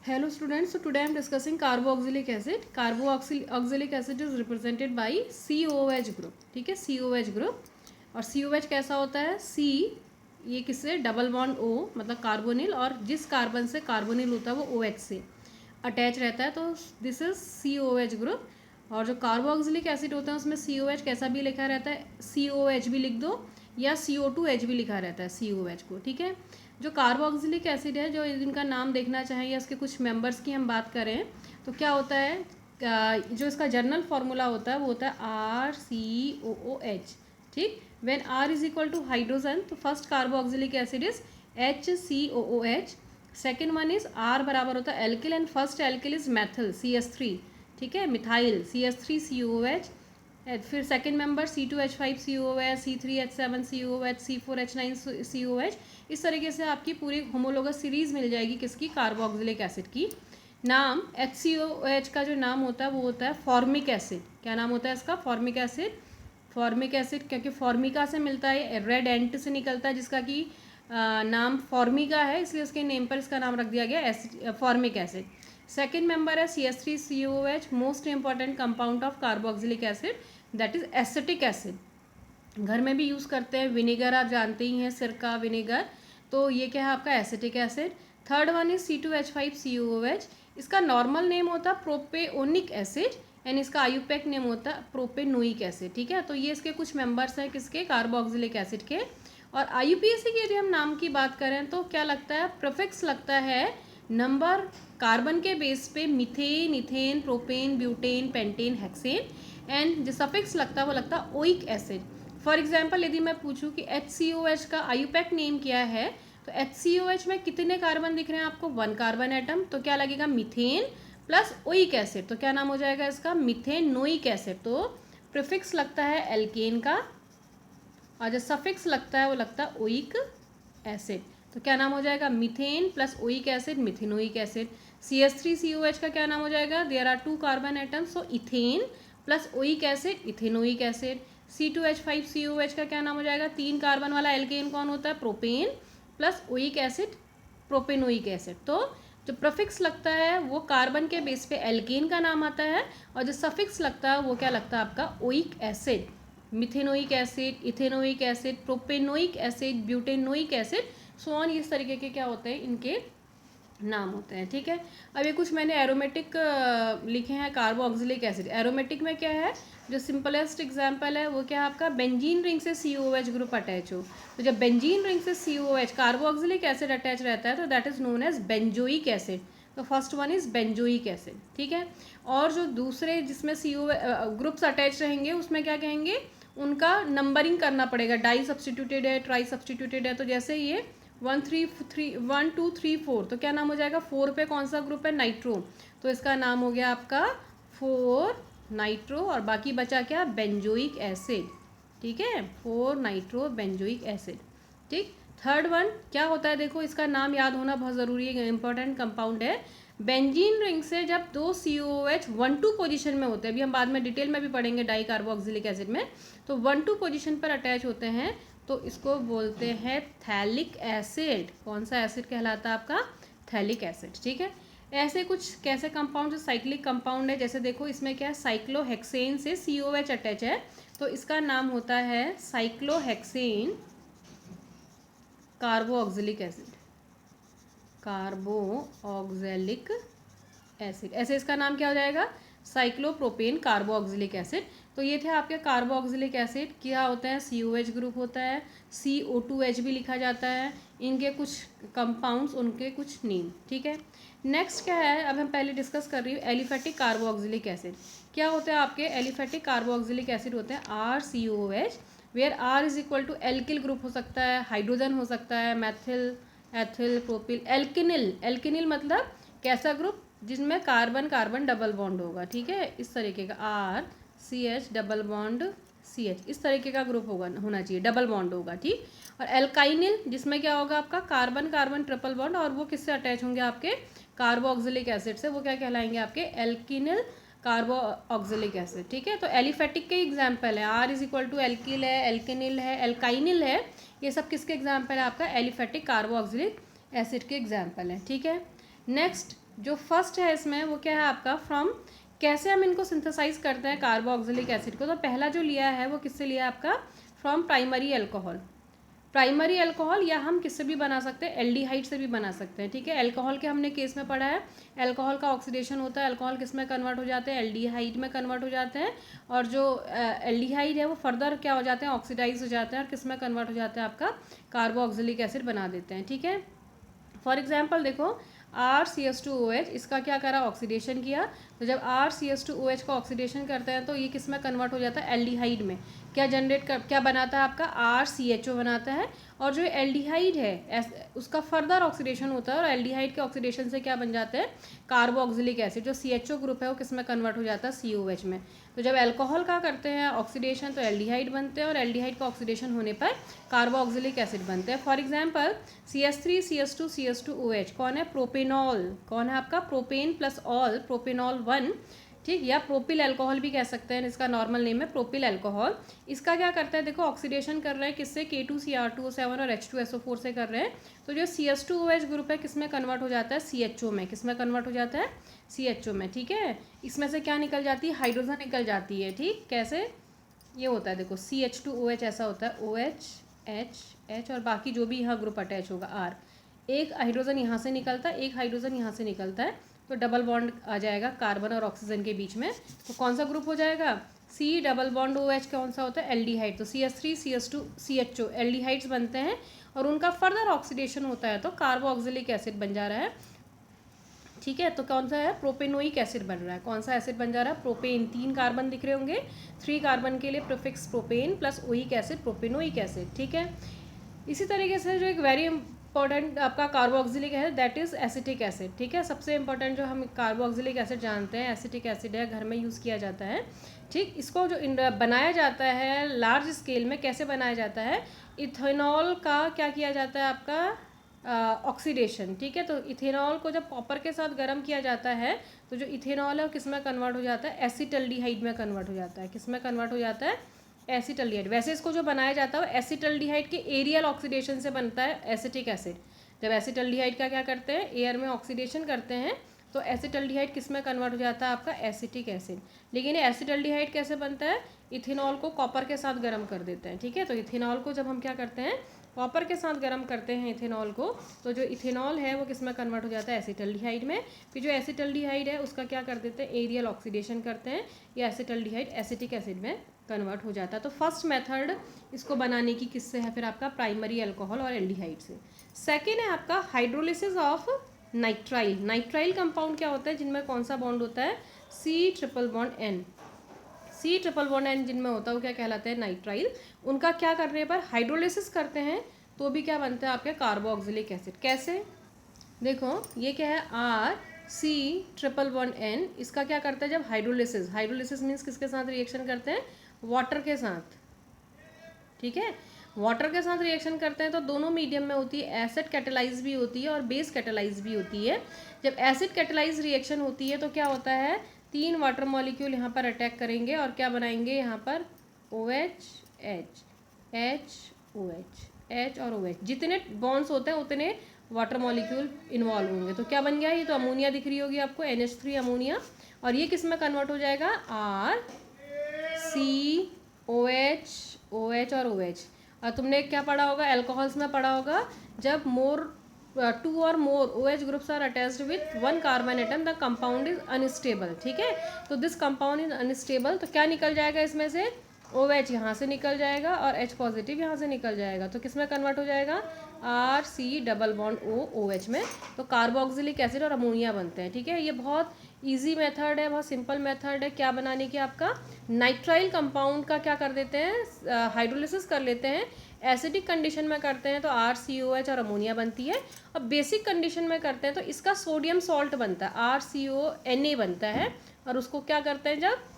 Hello students, so today I am discussing carboxylic acid. Carboxylic acid is represented by COOH group. ठीक है, COOH group। और COOH कैसा होता है? C ये किससे डबल बॉन्ड O मतलब कार्बोनिल, और जिस कार्बन से कार्बोनिल होता है वो OH से अटैच रहता है, तो दिस इज COOH ग्रुप। और जो कार्बोक्सिलिक एसिड होता है उसमें COH कैसा भी लिखा रहता है, COH भी लिख दो या CO2H भी लिखा रहता है COH को। ठीक है, जो कार्बोक्सिलिक एसिड है, जो इनका नाम देखना चाहें या इसके कुछ मेंबर्स की हम बात करें तो क्या होता है, जो इसका जर्नल फार्मूला होता है वो होता है RCOOH। ठीक, when R is equal to hydrogen तो first carboxylic acid is HCOOH। Second one is R बराबर होता है alkyl and first alkyl is methyl CS3। ठीक है, मिथाइल CS3COOH। फिर second member C2H5COOH, C3H7COOH, C4H9COOH। इस तरीके से आपकी पूरी होमोलोगस सीरीज मिल जाएगी किसकी, कार्बोक्सिलिक एसिड की। नाम HCOOH का जो नाम होता है वो होता है फॉर्मिक एसिड। क्या नाम होता है इसका? Formic acid. फॉर्मिक एसिड क्योंकि फॉर्मिका से मिलता है, रेड एंट से निकलता है जिसका कि नाम फॉर्मिका है, इसलिए उसके नेम पर इसका नाम रख दिया गया फॉर्मिक एसिड। सेकेंड मेंबर है CS3COOH, most important compound of carboxylic acid, that is acetic acid. घर में भी यूज़ करते हैं, विनेगर आप जानते ही हैं, सिरका विनेगर, तो ये क्या है आपका acetic acid. Third one is C2H5COOH, इसका नॉर्मल नेम होता है प्रोपेओनिक एसिड एंड इसका आयुपैक नेम होता है प्रोपेनोइक एसिड। ठीक है, तो ये इसके कुछ मेंबर्स हैं किसके, कार्बोक्सिलिक एसिड के। और IUPAC की यदि हम नाम की बात करें तो क्या लगता है, प्रीफिक्स लगता है नंबर कार्बन के बेस पे methane, ethane, propane, butane, pentane, hexane, and जो सफिक्स लगता है वो लगता है ओइक एसिड। फॉर एग्जाम्पल यदि मैं पूछूं कि HCOH का आयुपैक नेम क्या है, तो HCOH में कितने कार्बन दिख रहे हैं आपको, 1 कार्बन एटम, तो क्या लगेगा मीथेन प्लस ओइक एसिड, तो क्या नाम हो जाएगा इसका, मिथेनोइक एसिड। तो प्रीफिक्स लगता है एल्केन का और जो सफिक्स लगता है वो लगता है ओइक एसिड, तो क्या नाम हो जाएगा, methane plus oic acid, methanoic acid. CS3COH का क्या नाम हो जाएगा, there are 2 carbon atoms, so ethane plus oic acid, ethanoic acid. C2H5COH का क्या नाम हो जाएगा, 3 कार्बन वाला एल्केन कौन होता है, propane plus oic acid, propanoic acid. तो जो प्रीफिक्स लगता है वो कार्बन के बेस पे एल्केन का नाम आता है, और जो सफिक्स लगता है वो क्या लगता है आपका, oic acid, methanoic acid, ethanoic acid, propanoic acid, butanoic acid, so on, इस तरीके के क्या होते हैं इनके नाम होते हैं। ठीक है, अब ये कुछ मैंने एरोमेटिक लिखे हैं कार्बोक्सिलिक एसिड। एरोमेटिक में क्या है, जो सिंपलेस्ट एग्जांपल है वो क्या है आपका, बेंजीन रिंग से COOH ग्रुप अटैच हो, तो जब बेंजीन रिंग से COOH कार्बोक्सिलिक एसिड अटैच रहता है तो that is known as benzoic acid. तो first one is benzoic acid. ठीक है, और जो दूसरे जिसमें CO ग्रुप्स अटैच रहेंगे उसमें क्या कहेंगे, उनका नंबरिंग करना पड़ेगा, डाई सब्सटीट्यूटेड है, ट्राई सब्सटीट्यूटेड है, तो जैसे ये 1 2 3 4, तो क्या नाम हो जाएगा, 4 पे कौन सा ग्रुप है, नाइट्रो, तो इसका नाम हो गया आपका 4 नाइट्रो, और बाकी बचा क्या, बेंजोइक एसिड। ठीक है, 4 नाइट्रो बेंजोइक एसिड। ठीक, थर्ड वन क्या होता है, देखो इसका नाम याद होना बहुत ज़रूरी है, इंपॉर्टेंट कंपाउंड है। बेंजीन रिंग से जब 2 COOH 1 2 पोजीशन में होते हैं, अभी हम बाद में डिटेल में भी पढ़ेंगे डाई कार्बोक्सिलिक एसिड में, तो 1 2 पोजीशन पर अटैच होते हैं तो इसको बोलते हैं थैलिक एसिड। कौन सा एसिड कहलाता है आपका, थैलिक एसिड। ठीक है, ऐसे कुछ कैसे कंपाउंड जो साइक्लिक कंपाउंड है, जैसे देखो इसमें क्या है, साइक्लोहेक्सेन से COH अटैच है तो इसका नाम होता है cyclohexane carboxylic acid, carboxylic acid. ऐसे इसका नाम क्या हो जाएगा, साइक्लोप्रोपेन कार्बोक्सिलिक एसिड। तो ये थे आपके कार्बोक्सिलिक एसिड, क्या होते हैं, COH ग्रुप होता है, CO2H भी लिखा जाता है, इनके कुछ कंपाउंड्स, उनके कुछ नेम। ठीक है, नेक्स्ट क्या है, अब हम पहले डिस्कस कर रही हूँ एलिफेटिक कार्बोक्सिलिक एसिड। क्या होता है आपके एलिफेटिक कार्बोक्सिलिक एसिड होते हैं RCOH, where R is equal to alkyl group हो सकता है, हाइड्रोजन हो सकता है, methyl, ethyl, propyl, alkenyl. Alkenyl मतलब कैसा ग्रुप, जिसमें कार्बन कार्बन डबल बॉन्ड होगा। ठीक है, इस तरीके का RCH डबल बॉन्ड CH, इस तरीके का ग्रुप होगा, होना चाहिए, डबल बॉन्ड होगा। ठीक, और एल्काइनिल जिसमें क्या होगा आपका, कार्बन कार्बन ट्रिपल बॉन्ड, और वो किससे अटैच होंगे आपके, कार्बोक्सिलिक एसिड से, वो क्या कहलाएंगे आपके, एल्किनिल कार्बोक्सिलिक एसिड। ठीक है, तो एलिफेटिक के एग्जाम्पल है, R is equal to alkyl है, एल्किनिल है, एल्काइनिल है, ये सब किसके एग्जाम्पल है आपका, एलिफेटिक कार्बोक्सिलिक एसिड के एग्जाम्पल है। ठीक है, नेक्स्ट जो फर्स्ट है इसमें वो क्या है आपका, फ्रॉम, कैसे हम इनको सिंथेसाइज करते हैं कार्बोक्सिलिक एसिड को। तो पहला जो लिया है वो किससे लिया है आपका, from primary alcohol. Primary alcohol या हम किससे भी बना सकते हैं, एल्डिहाइड से भी बना सकते हैं, ठीक है। अल्कोहल के हमने केस में पढ़ा है, अल्कोहल का ऑक्सीडेशन होता है, अल्कोहल किस में कन्वर्ट हो जाते हैं, एल्डिहाइड में कन्वर्ट हो जाते हैं, और जो एल्डिहाइड है वो फर्दर क्या हो जाते हैं, ऑक्सीडाइज हो जाते हैं, और किस में कन्वर्ट हो जाते हैं आपका, कार्बोक्सिलिक एसिड बना देते हैं, ठीक है। फॉर एग्जाम्पल देखो, RCH2OH, इसका क्या करा, ऑक्सीडेशन किया। तो जब RCH2OH का ऑक्सीडेशन करते हैं तो ये किस में कन्वर्ट हो जाता है, एल्डिहाइड में। क्या जनरेट कर, क्या बनाता है आपका, RCHO बनाता है। और जो एल्डिहाइड है उसका फर्दर ऑक्सीडेशन होता है, और एल्डिहाइड के ऑक्सीडेशन से क्या बन जाते हैं, कार्बोक्सिलिक एसिड। जो CHO ग्रुप है वो किस में कन्वर्ट हो जाता है, COH में। तो जब अल्कोहल का करते हैं ऑक्सीडेशन तो एल्डिहाइड बनते हैं, और एल्डिहाइड का ऑक्सीडेशन होने पर कार्बोक्सिलिक एसिड बनते हैं। फॉर एग्जांपल CH3CH2CH2OH कौन है, प्रोपेनॉल। कौन है आपका, प्रोपेन प्लस ऑल, प्रोपेनॉल 1, ठीक, या प्रोपिल अल्कोहल भी कह सकते हैं, इसका नॉर्मल नेम है प्रोपिल अल्कोहल। इसका क्या करता है, देखो ऑक्सीडेशन कर रहे हैं किससे, K2Cr2O7 और H2SO4 से कर रहे हैं। तो जो CH2OH ग्रुप है किस में कन्वर्ट हो जाता है, CHO में। किस में कन्वर्ट हो जाता है, CHO में, ठीक है। इसमें से क्या निकल जाती है, हाइड्रोजन निकल जाती है, ठीक। कैसे, ये होता है देखो, CH2OH ऐसा होता है, OH H H और बाकी जो भी यहाँ ग्रुप अटैच होगा R। एक हाइड्रोजन यहाँ से निकलता है, एक हाइड्रोजन यहाँ से निकलता है, तो डबल बॉन्ड आ जाएगा कार्बन और ऑक्सीजन के बीच में। तो कौन सा ग्रुप हो जाएगा, C डबल बॉन्ड OH कौन सा होता है, एल्डिहाइड। तो CH3CH2CHO एल्डिहाइड्स बनते हैं, और उनका फर्दर ऑक्सीडेशन होता है तो कार्बोक्सिलिक एसिड बन जा रहा है, ठीक है। तो कौन सा है, प्रोपेनोइक एसिड बन रहा है। कौन सा एसिड बन जा रहा है, प्रोपेन। 3 कार्बन दिख रहे होंगे, 3 कार्बन के लिए prefix propane plus oic acid, propanoic acid, ठीक है। इसी तरीके से जो एक वेरी इंपॉर्टेंट आपका कार्बोक्सिलिक है, दैट इज़ एसिटिक एसिड, ठीक है। सबसे इंपॉर्टेंट जो हम कार्बोक्सिलिक एसिड जानते हैं, एसिटिक एसिड है, घर में यूज़ किया जाता है, ठीक। इसको जो बनाया जाता है लार्ज स्केल में, कैसे बनाया जाता है, इथेनॉल का क्या किया जाता है आपका, ऑक्सीडेशन, ठीक है। तो इथेनॉल को जब कॉपर के साथ गर्म किया जाता है तो जो इथेनॉल है वो किस में कन्वर्ट हो जाता है, एसिटल्डिहाइड में कन्वर्ट हो जाता है। किस में कन्वर्ट हो जाता है, एसिटल्डिहाइड। वैसे इसको जो बनाया जाता है वो एसिटल्डिहाइड के एरियल ऑक्सीडेशन से बनता है एसिटिक एसिड। जब एसिटल्डिहाइड का क्या करते हैं, एयर में ऑक्सीडेशन करते हैं तो एसिटल्डिहाइड किस में कन्वर्ट हो जाता है आपका, एसिटिक एसिड। लेकिन ये एसिटल्डिहाइड कैसे बनता है, इथेनॉल को कॉपर के साथ गर्म कर देते हैं, ठीक है। तो इथेनॉल को जब हम क्या करते हैं, कॉपर के साथ गर्म करते हैं इथेनॉल को, तो जो इथेनॉल है वो किस में कन्वर्ट हो जाता है, एसिटल्डिहाइड में। फिर जो एसिटल्डिहाइड है उसका क्या कर देते हैं, एरियल ऑक्सीडेशन करते हैं, या एसिटल्डिहाइड एसिटिक एसिड में कन्वर्ट हो जाता है। तो फर्स्ट मेथड इसको बनाने की किससे है, फिर आपका प्राइमरी अल्कोहल और एल्डिहाइड से। सेकेंड है आपका hydrolysis of nitrile. Nitrile compound क्या होता है, जिनमें कौन सा बॉन्ड होता है, C triple bond N। C triple bond N जिनमें होता है वो क्या कहलाते हैं, नाइट्राइल। उनका क्या करने पर हाइड्रोलिसिस करते हैं तो भी क्या बनता है आपके, कार्बोक्सिलिक एसिड। कैसे, देखो ये क्या है, C ट्रिपल बॉन्ड N, इसका क्या करता है जब हाइड्रोलिसिस, हाइड्रोलिसिस मीन्स किसके साथ रिएक्शन करते हैं, वाटर के साथ, ठीक है। वाटर के साथ रिएक्शन करते हैं तो दोनों मीडियम में होती है, एसिड कैटेलाइज भी होती है और बेस कैटेलाइज भी होती है। जब एसिड कैटेलाइज रिएक्शन होती है तो क्या होता है, 3 वाटर मॉलिक्यूल यहाँ पर अटैक करेंगे और क्या बनाएंगे, यहाँ पर OH H H OH H और OH, जितने बॉन्ड्स होते हैं उतने वाटर मॉलिक्यूल इन्वॉल्व होंगे। तो क्या बन गया, ये तो अमोनिया दिख रही होगी आपको, NH3 अमोनिया। और ये किस में कन्वर्ट हो जाएगा, RCOH OH और OH। और तुमने क्या पढ़ा होगा, अल्कोहल्स में पढ़ा होगा, जब 2 और more OH groups are attached with 1 carbon atom the compound is unstable, ठीक है। तो दिस कंपाउंड इज अनस्टेबल, तो क्या निकल जाएगा इसमें से, OH यहाँ से निकल जाएगा और H पॉजिटिव यहाँ से निकल जाएगा। तो किस में कन्वर्ट हो जाएगा, RC डबल बॉन्ड OH में। तो कार्बोक्सिलिक एसिड और अमोनिया बनते हैं, ठीक है। ये बहुत इजी मेथड है, बहुत सिंपल मेथड है क्या बनाने की, आपका नाइट्राइल कंपाउंड का क्या कर देते हैं, हाइड्रोलिसिस कर लेते हैं। एसिडिक कंडीशन में करते हैं तो RCOH और अमोनिया बनती है, और बेसिक कंडीशन में करते हैं तो इसका सोडियम सॉल्ट बनता है, RCONA बनता है। और उसको क्या करते हैं, जब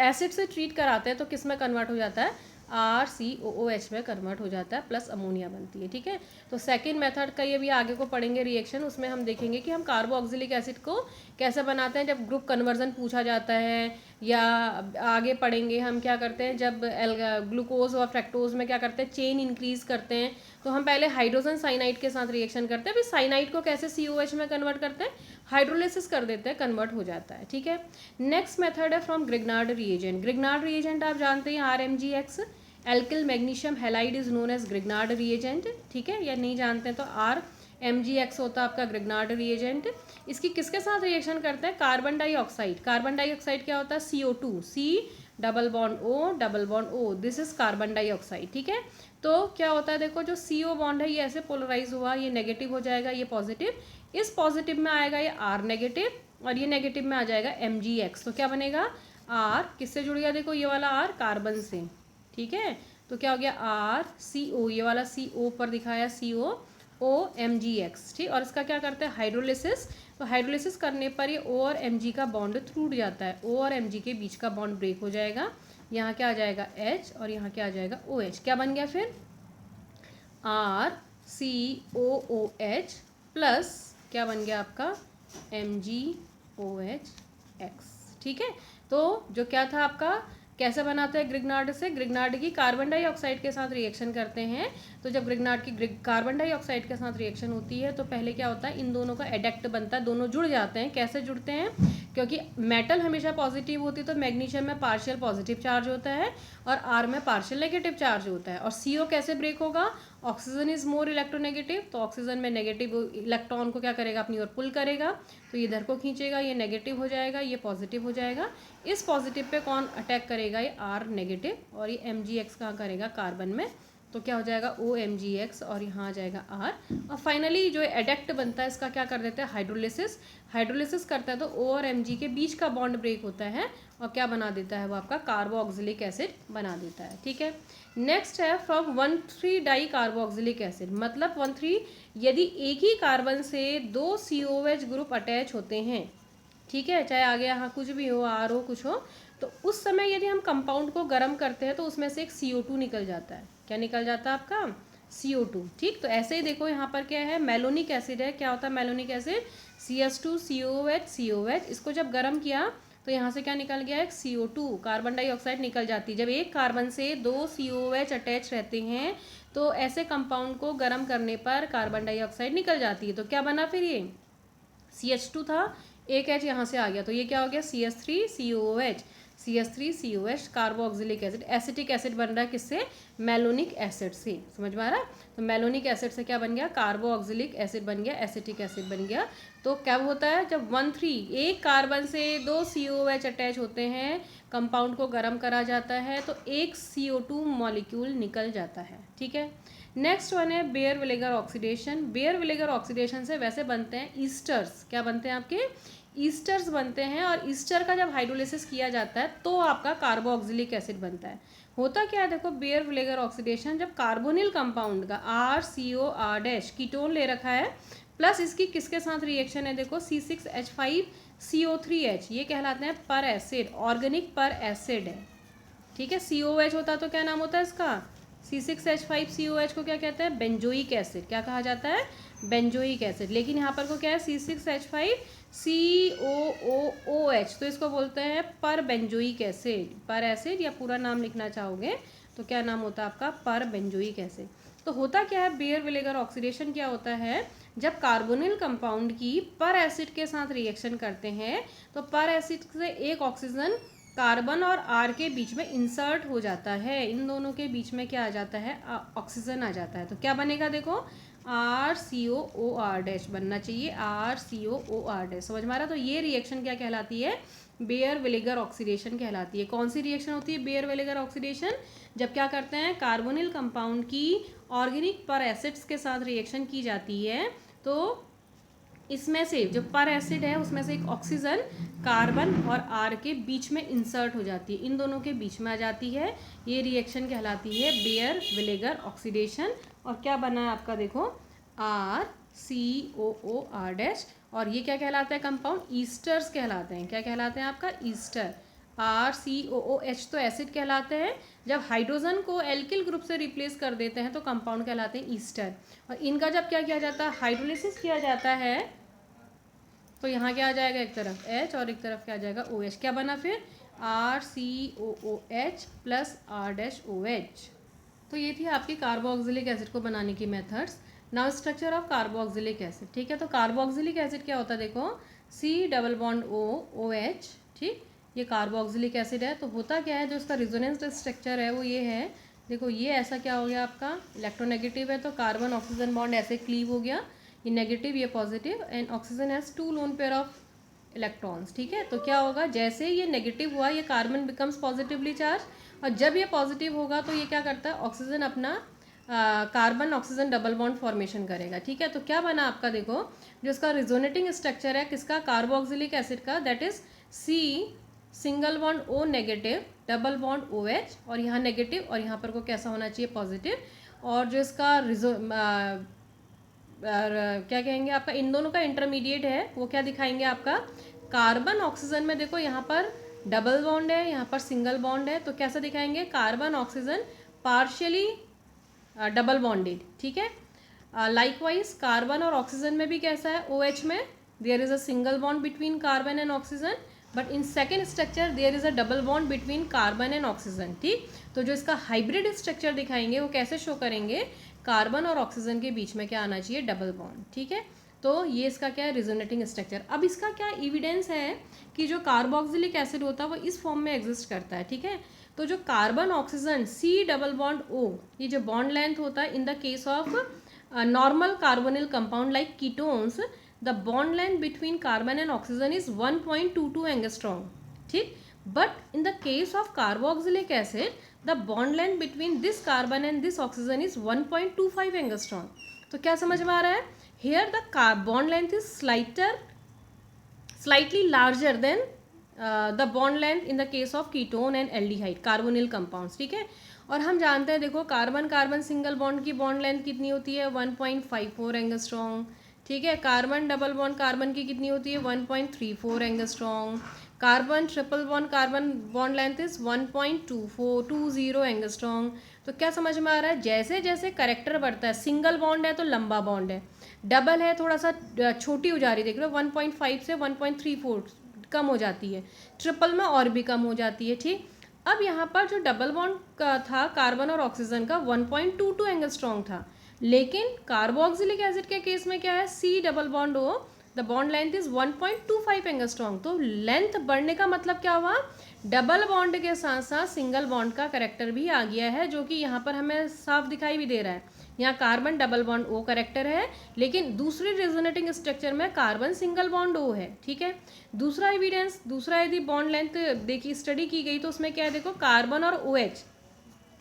एसिड से ट्रीट कराते हैं तो किस में कन्वर्ट हो जाता है, RCOOH में कन्वर्ट हो जाता है, प्लस अमोनिया बनती है, ठीक है। तो सेकंड मेथड का ये भी आगे को पढ़ेंगे रिएक्शन, उसमें हम देखेंगे कि हम कार्बोक्सिलिक एसिड को कैसे बनाते हैं। जब ग्रुप कन्वर्जन पूछा जाता है या आगे पढ़ेंगे हम क्या करते हैं, जब ग्लूकोज और फ्रैक्टोज में क्या करते हैं, चेन इंक्रीज करते हैं, तो हम पहले हाइड्रोजन साइनाइड के साथ रिएक्शन करते हैं, फिर साइनाइड को कैसे COH में कन्वर्ट करते हैं, हाइड्रोलिसिस कर देते हैं, कन्वर्ट हो जाता है। ठीक है, नेक्स्ट मेथड है from Grignard reagent. Grignard reagent आप जानते हैं RMgX, alkyl magnesium halide is known as Grignard reagent. ठीक है, या नहीं जानते हैं तो RMgX होता है आपका ग्रिग्नार्ड रिएजेंट। इसकी किसके साथ रिएक्शन करते हैं, कार्बन डाइऑक्साइड। कार्बन डाइऑक्साइड क्या होता है, CO2, C double bond O, this is carbon dioxide. ठीक है, तो क्या होता है देखो, जो CO बॉन्ड है ये ऐसे पोलराइज हुआ, ये नेगेटिव हो जाएगा, ये पॉजिटिव, इस पॉजिटिव में आएगा ये R नेगेटिव और ये नेगेटिव में आ जाएगा MgX। तो क्या बनेगा, R किससे जुड़ गया, देखो ये वाला R कार्बन से। ठीक है, तो क्या हो गया RCO, ये वाला CO पर दिखाया COOMgX। ठीक, और इसका क्या करते हैं, हाइड्रोलिसिस। तो हाइड्रोलिसिस करने पर ये O और Mg का बॉन्ड टूट जाता है, O और Mg के बीच का बॉन्ड ब्रेक हो जाएगा, यहाँ क्या आ जाएगा H और यहाँ क्या आ जाएगा OH। क्या बन गया फिर, RCOOH प्लस क्या बन गया आपका MgOHX। ठीक है, तो जो क्या था आपका, कैसे बनाते हैं ग्रिग्नार्ड से, ग्रिग्नार्ड की कार्बन डाइऑक्साइड के साथ रिएक्शन करते हैं। तो जब ग्रिग्नार्ड की कार्बन डाइऑक्साइड के साथ रिएक्शन होती है तो पहले क्या होता है, इन दोनों का एडेक्ट बनता है, दोनों जुड़ जाते हैं। कैसे जुड़ते हैं, क्योंकि मेटल हमेशा पॉजिटिव होती है तो मैग्नीशियम में पार्शियल पॉजिटिव चार्ज होता है और R में पार्शियल नेगेटिव चार्ज होता है। और CO कैसे ब्रेक होगा, ऑक्सीजन इज मोर इलेक्ट्रोनेगेटिव, तो ऑक्सीजन में नेगेटिव इलेक्ट्रॉन को क्या करेगा, अपनी ओर पुल करेगा, तो ये इधर को खींचेगा, ये नेगेटिव हो जाएगा, ये पॉजिटिव हो जाएगा। इस पॉजिटिव पे कौन अटैक करेगा, ये R नेगेटिव, और ये MgX कहाँ करेगा, कार्बन में, तो क्या हो जाएगा OMgX और यहाँ आ जाएगा R। और फाइनली जो एडेक्ट बनता है इसका क्या कर देते हैं, हाइड्रोलिसिस। हाइड्रोलिसिस करता है तो O और Mg के बीच का बॉन्ड ब्रेक होता है और क्या बना देता है, वो आपका कार्बोक्सिलिक एसिड बना देता है। ठीक है, नेक्स्ट है फ्रॉम 1,3 डाई कार्बोक्सिलिक एसिड। मतलब 1,3 यदि एक ही कार्बन से 2 COH ग्रुप अटैच होते हैं, ठीक है, चाहे आगे यहाँ कुछ भी हो, R हो, कुछ हो, तो उस समय यदि हम कंपाउंड को गर्म करते हैं तो उसमें से एक CO2 निकल जाता है। क्या निकल जाता है आपका, CO2। ठीक, तो ऐसे ही देखो यहाँ पर क्या है, मेलोनिक एसिड है। क्या होता है मेलोनिक एसिड, CS2 COH, इसको जब गर्म किया तो यहाँ से क्या निकल गया, एक CO2 कार्बन डाइऑक्साइड निकल जाती है। जब एक कार्बन से 2 COH अटैच रहते हैं तो ऐसे कंपाउंड को गर्म करने पर कार्बन डाइऑक्साइड निकल जाती है। तो क्या बना फिर, ये CH2 था, एक H यहाँ से आ गया, तो ये क्या हो गया, CH3COH carboxylic acid. Acetic acid बन रहा है किससे, मेलोनिक एसिड से। समझ में आ रहा है, तो मेलोनिक एसिड से क्या बन गया, कार्बोक्सिलिक एसिड बन गया, एसिटिक एसिड बन गया। तो क्या होता है, जब 1,3 एक कार्बन से 2 COH अटैच होते हैं, कंपाउंड को गर्म करा जाता है तो एक CO2 मॉलिक्यूल निकल जाता है। ठीक है, नेक्स्ट वन है beer vinegar oxidation. Beer vinegar oxidation से वैसे बनते हैं ईस्टर्स। क्या बनते हैं आपके, ईस्टर्स बनते हैं, और ईस्टर का जब हाइड्रोलिसिस किया जाता है तो आपका कार्बोक्सिलिक एसिड बनता है। होता क्या है देखो, बेयर विनेगर ऑक्सीडेशन, जब कार्बोनिल कंपाउंड का RCOR- कीटोन ले रखा है, प्लस इसकी किसके साथ रिएक्शन है देखो, C6H5CO3H, ये कहलाते हैं पर एसिड, ऑर्गेनिक पर एसिड है। ठीक है, COH होता तो क्या नाम होता है इसका, C6H5COH को क्या कहते हैं, बेंजोइक एसिड। क्या कहा जाता है, बेंजोइक एसिड। लेकिन यहाँ पर को क्या है, C6H5COOH, तो इसको बोलते हैं पर बेंजोइक एसिड। पर एसिड, या पूरा नाम लिखना चाहोगे तो क्या नाम होता है आपका, पर बेंजोइक एसिड। तो होता क्या है, बेयर विनेगर ऑक्सीडेशन क्या होता है, जब कार्बोनिल कंपाउंड की पर एसिड के साथ रिएक्शन करते हैं तो पर एसिड से एक ऑक्सीजन कार्बन और R के बीच में इंसर्ट हो जाता है। इन दोनों के बीच में क्या आ जाता है, ऑक्सीजन आ जाता है। तो क्या बनेगा देखो, RCOOR- बनना चाहिए, RCOOR। समझ में आ रहा, तो ये रिएक्शन क्या कहलाती है, बेयर विनेगर ऑक्सीडेशन कहलाती है। कौन सी रिएक्शन होती है बेयर विनेगर ऑक्सीडेशन, जब क्या करते हैं, कार्बोनिल कंपाउंड की ऑर्गेनिक पर एसिड्स के साथ रिएक्शन की जाती है, तो इसमें से जो पर एसिड है उसमें से एक ऑक्सीजन कार्बन और R के बीच में इंसर्ट हो जाती है, इन दोनों के बीच में आ जाती है। ये रिएक्शन कहलाती है बेयर विनेगर ऑक्सीडेशन। और क्या बना है आपका देखो, RCOOR-, और ये क्या कहलाता है कंपाउंड, ईस्टर्स कहलाते हैं। क्या कहलाते हैं आपका, ईस्टर। RCOOH तो एसिड कहलाते हैं, जब हाइड्रोजन को एल्किल ग्रुप से रिप्लेस कर देते हैं तो कंपाउंड कहलाते हैं ईस्टर। और इनका जब क्या किया जाता है, हाइड्रोलिसिस किया जाता है, तो यहाँ क्या आ जाएगा, एक तरफ H और एक तरफ क्या आ जाएगा OH। क्या बना फिर, RCOOH प्लस R-OH। तो ये थी आपकी कार्बोक्सिलिक एसिड को बनाने की methods. Now structure of carboxylic acid, ठीक है। तो कार्बोक्सिलिक एसिड क्या होता है, देखो C+O OH, ठीक। ये कार्बोक्सिलिक एसिड है। तो होता क्या है, जो इसका रिजोनेंस स्ट्रक्चर है वो ये है, देखो ये ऐसा क्या हो गया आपका, इलेक्ट्रोनेगेटिव है तो कार्बन ऑक्सीजन बॉन्ड ऐसे क्लीव हो गया, ये नेगेटिव ये positive, and oxygen has 2 lone pair of electrons, ठीक है। तो क्या होगा, जैसे ये नेगेटिव हुआ ये कार्बन बिकम्स पॉजिटिवली चार्ज, और जब ये पॉजिटिव होगा तो ये क्या करता है, ऑक्सीजन अपना carbon oxygen double bond formation करेगा, ठीक है। तो क्या बना आपका, देखो जो इसका रिजोनेटिंग स्ट्रक्चर है किसका, कार्बोक्सिलिक एसिड का, that is C single bond O negative double bond OH, और यहाँ नेगेटिव और यहाँ पर को कैसा होना चाहिए, पॉजिटिव। और जो इसका क्या कहेंगे आपका, इन दोनों का इंटरमीडिएट है वो क्या दिखाएंगे आपका, कार्बन ऑक्सीजन में देखो यहाँ पर डबल बॉन्ड है, यहाँ पर सिंगल बॉन्ड है, तो कैसा दिखाएंगे, carbon oxygen partially double bonded, ठीक है। लाइकवाइज कार्बन और ऑक्सीजन में भी कैसा है, OH में there is a single bond between carbon and oxygen, but in second structure there is a double bond between carbon and oxygen, ठीक। तो जो इसका हाइब्रिड स्ट्रक्चर दिखाएंगे वो कैसे शो करेंगे, कार्बन और ऑक्सीजन के बीच में क्या आना चाहिए, डबल बॉन्ड, ठीक है। तो ये इसका क्या है, रिजोनेटिंग स्ट्रक्चर। अब इसका क्या एविडेंस है कि जो कार्बोक्सिलिक एसिड होता है वो इस फॉर्म में एग्जिस्ट करता है, ठीक है। तो जो कार्बन ऑक्सीजन C+O, ये जो बॉन्ड लेंथ होता है in the case of normal carbonyl compound like ketones, the bond length between carbon and oxygen is 1.22 angstrom, ठीक। But in the case of carboxylic acid the bond length between this carbon and this oxygen is 1.25 angstrom. तो क्या समझ में आ रहा है, here the bond length is slightly larger than the bond length in the case of ketone and aldehyde carbonyl compounds, ठीक है। और हम जानते हैं, देखो कार्बन कार्बन सिंगल बॉन्ड की बॉन्ड लेंथ कितनी होती है, 1.54 एंगस्ट्रॉम, ठीक है। कार्बन डबल बॉन्ड कार्बन की कितनी होती है, 1.34 angstrom. Carbon triple bond carbon bond length is 1.2420 angstrom. तो क्या समझ में आ रहा है, जैसे जैसे करेक्टर बढ़ता है, सिंगल बॉन्ड है तो लंबा बॉन्ड है, डबल है थोड़ा सा छोटी हो जा रही, देख लो 1.5 से 1.34 कम हो जाती है, ट्रिपल में और भी कम हो जाती है, ठीक। अब यहाँ पर जो डबल बॉन्ड का था कार्बन और ऑक्सीजन का 1.22 एंगस्ट्रॉम था, लेकिन कार्बोक्सिलिक एसिड के केस में क्या है, C+O the bond length is 1.25 angstrom. तो लेंथ बढ़ने का मतलब क्या हुआ, डबल बॉन्ड के साथ साथ सिंगल बॉन्ड का करेक्टर भी आ गया है, जो कि यहाँ पर हमें साफ दिखाई भी दे रहा है। यहाँ carbon double bond O character है, लेकिन दूसरे रेजोनेटिंग स्ट्रक्चर में कार्बन सिंगल बॉन्ड O है, ठीक है। दूसरा एविडेंस, दूसरा यदि बॉन्ड लेंथ देखी स्टडी की गई तो उसमें क्या है, देखो कार्बन और OH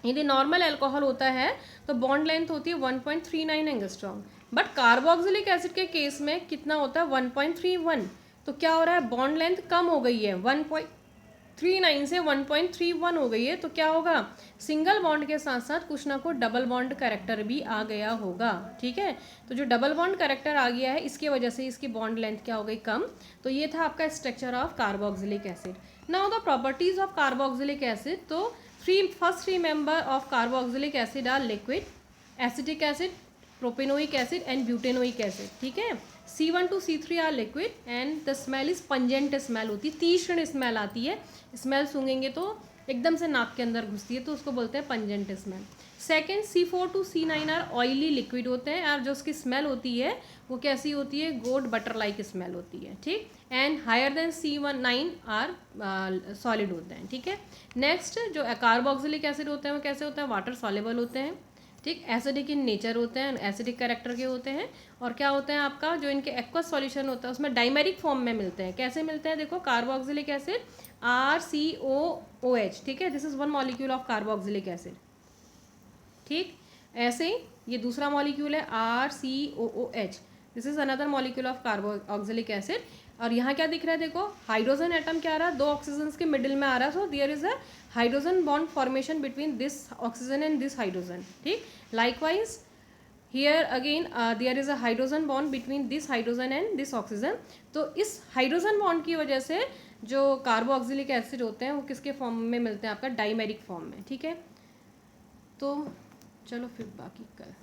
यदि नॉर्मल अल्कोहल होता है तो बॉन्ड लेंथ होती है 1.39 एंगस्ट्रॉम, बट कार्बोक्सिलिक एसिड के केस में कितना होता है, 1.31। तो क्या हो रहा है, बॉन्ड लेंथ कम हो गई है, 1.39 से 1.31 हो गई है। तो क्या होगा, सिंगल बॉन्ड के साथ साथ कुछ ना कुछ डबल बॉन्ड कैरेक्टर भी आ गया होगा, ठीक है। तो जो डबल बॉन्ड कैरेक्टर आ गया है इसकी वजह से इसकी बॉन्ड लेंथ क्या हो गई, कम। तो ये था आपका structure of carboxylic acid. Now the properties of carboxylic acid. तो first three member of carboxylic acid are liquid, acetic acid, propanoic acid and butanoic acid, ठीक है। C1 to C3 are liquid and the smell is pungent smell होती है, तीक्ष्ण smell आती है, smell सूंघेंगे तो एकदम से नाक के अंदर घुसती है, तो उसको बोलते हैं pungent smell. Second C4 to C9 are oily liquid होते हैं, और जो उसकी स्मेल होती है वो कैसी होती है, गोड बटर लाइक स्मेल होती है, ठीक। And higher than C9 are solid होते हैं, ठीक है। नेक्स्ट जो कार्बोक्सिलिक एसिड होते हैं वो कैसे होते हैं, वाटर सॉलेबल होते हैं, ठीक। एसिडिक इन नेचर होते हैं, एसिडिक कैरेक्टर के होते हैं, और क्या होते हैं आपका, जो इनके एक्वस सॉल्यूशन होता है उसमें डाइमेरिक फॉर्म में मिलते हैं। कैसे मिलते हैं, देखो कार्बोक्सिलिक एसिड RCOOH, ठीक है, this is one molecule of carboxylic acid, ठीक। ऐसे ही ये दूसरा मॉलिक्यूल है RCOOH, this is another molecule of carboxylic acid. और यहाँ क्या दिख रहा है, देखो हाइड्रोजन एटम क्या आ रहा है, दो ऑक्सीजन के मिडिल में आ रहा है, so there is a hydrogen bond formation between this oxygen and this hydrogen, ठीक। Likewise here again there is a hydrogen bond between this hydrogen and this oxygen. तो इस हाइड्रोजन बॉन्ड की वजह से जो कार्बोक्सिलिक एसिड होते हैं वो किसके फॉर्म में मिलते हैं, आपका डाइमेरिक फॉर्म में, ठीक है। तो चलो फिर बाकी कर